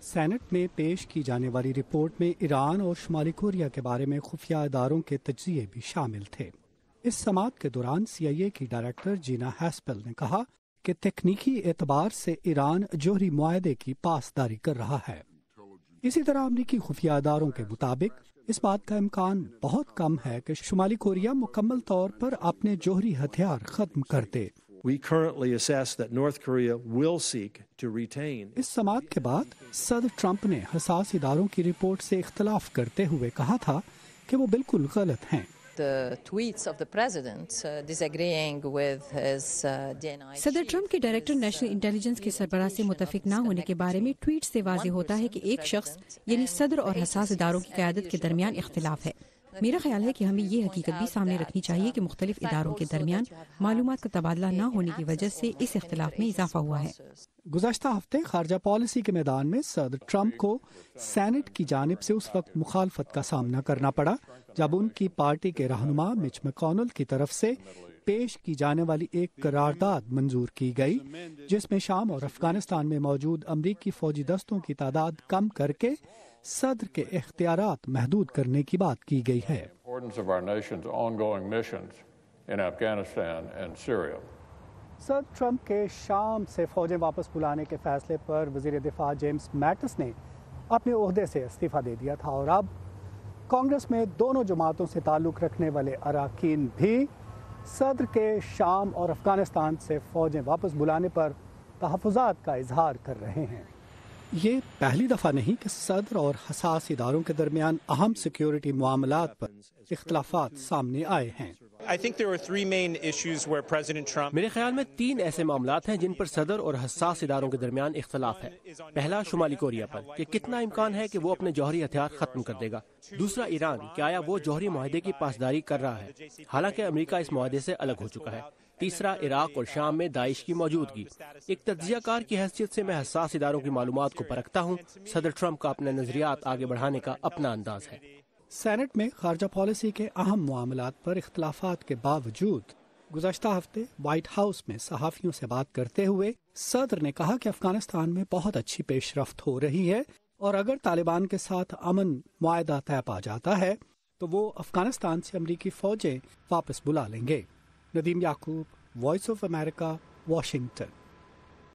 Saint میں پیش کی جانے والی رپورٹ میں ایران اور شمالی کوریا کے بارے میں خفیہ اداروں کے تجزیے بھی شامل تھے۔ اس سماعت کے دوران CIA کی ڈائریکٹر جینا ہیسپل نے کہا کہ تکنیکی اعتبار سے ایران جوہری معاہدے کی پاسداری کر رہا ہے۔ اسی طرح امریکی خفیہ اداروں کے مطابق اس بات کا امکان بہت کم ہے کہ شمالی کوریا مکمل طور پر اپنے جوہری ہتھیار ختم کر دے۔ اس سماعت کے بعد صدر ٹرمپ نے حساس اداروں کی رپورٹ سے اختلاف کرتے ہوئے کہا تھا کہ وہ بالکل غلط ہیں۔ صدر ٹرمپ کے ڈائریکٹر نیشنل انٹیلیجنس کے سربراہ سے متفق نہ ہونے کے بارے میں ٹویٹ سے واضح ہوتا ہے کہ ایک شخص یعنی صدر اور حساس اداروں کی قیادت کے درمیان اختلاف ہے۔ میرا خیال ہے کہ ہمیں یہ حقیقت بھی سامنے رکھنی چاہیے کہ مختلف اداروں کے درمیان معلومات کا تبادلہ نہ ہونے کی وجہ سے اس اختلاف میں اضافہ ہوا ہے۔ گزشتہ ہفتے خارجہ پالیسی کے میدان میں صدر ٹرمپ کو سینٹ کی جانب سے اس وقت مخالفت کا سامنا کرنا پڑا جب ان کی پارٹی کے رہنما مچ مکونل کی طرف سے پیش کی جانے والی ایک قرارداد منظور کی گئی جس میں شام اور افغانستان میں موجود امریکی فوجی دستوں کی تعداد کم کر کے صدر کے اختیارات محدود کرنے کی بات کی گئی ہے۔ صدر ٹرمپ کے شام سے فوجیں واپس بلانے کے فیصلے پر وزیر دفاع جیمز میٹس نے اپنے عہدے سے استعفیٰ دے دیا تھا اور اب کانگریس میں دونوں جماعتوں سے تعلق رکھنے والے اراکین بھی صدر کے شام اور افغانستان سے فوجیں واپس بلانے پر تحفظات کا اظہار کر رہے ہیں۔ یہ پہلی دفعہ نہیں کہ صدر اور حساس اداروں کے درمیان اہم سیکیورٹی معاملات پر اختلافات سامنے آئے ہیں۔ میرے خیال میں 3 ایسے معاملات ہیں جن پر صدر اور حساس اداروں کے درمیان اختلاف ہے۔ پہلا شمالی کوریا پر کہ کتنا امکان ہے کہ وہ اپنے جوہری ہتھیار ختم کر دے گا۔ دوسرا ایران کہ آیا وہ جوہری معاہدے کی پاسداری کر رہا ہے حالانکہ امریکہ اس معاہدے سے الگ ہو چکا ہے۔ تیسرا عراق اور شام میں داعش کی موجودگی۔ ایک تجزیہ کار کی حیثیت سے میں حساس اداروں کی معلومات کو پرکھتا ہوں۔ صدر ٹرمپ کا اپنے نظریات آگے بڑھانے کا اپنا انداز ہے۔ سینٹ میں خارجہ پالیسی کے اہم معاملات پر اختلافات کے باوجود گزشتہ ہفتے وائٹ ہاؤس میں صحافیوں سے بات کرتے ہوئے صدر نے کہا کہ افغانستان میں بہت اچھی پیش رفت ہو رہی ہے اور اگر طالبان کے ساتھ امن معاہدہ طے پا جاتا ہے تو وہ افغانستان سے امریکی فوجیں واپس بلا لیں گے۔ ندیم یعقوب، وائس آف امریکہ، واشنگٹن۔